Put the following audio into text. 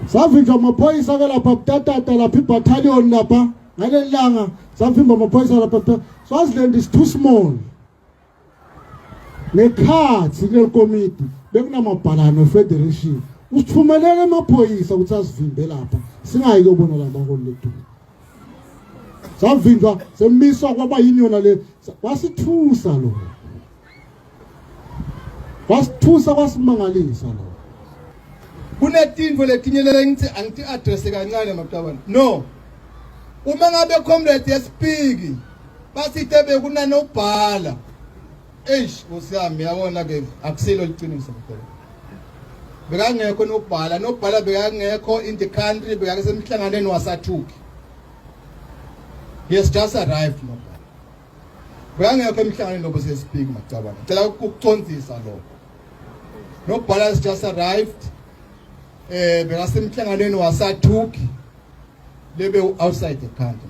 Savinjwa amaphoyisa ke lapha butatata lapha ibattalion lapha ngalelanga savimba amaphoyisa lapha Swaziland is too small. Nekhathi lekomiti bekunamabhalano federation usithumelele amaphoyisa ukuthi asivimbe lapha singayi kubona labaholi lethu. Savinjwa semiswa kwaba yinyona le wasithusa lo. Wasithusa kwasimangalisa lo. Kunetinto letinyelela ngithi angithi address kancane maqabana. No. Uma ngabe comrade yespeak basithe bekunani obhala. Usiyami yabona ke akusilo liqiniso phela. Bekangekho nobhala bekangekho in the country bekasemhlanganweni wasathuki. He has just arrived nobhala. Bekangekho emhlanganweni lobo sespeak maqabana. Cela ukucondzisa lokho. Nobhala has just arrived. Bekasemhlanganweni wasathuki lebe outside the country.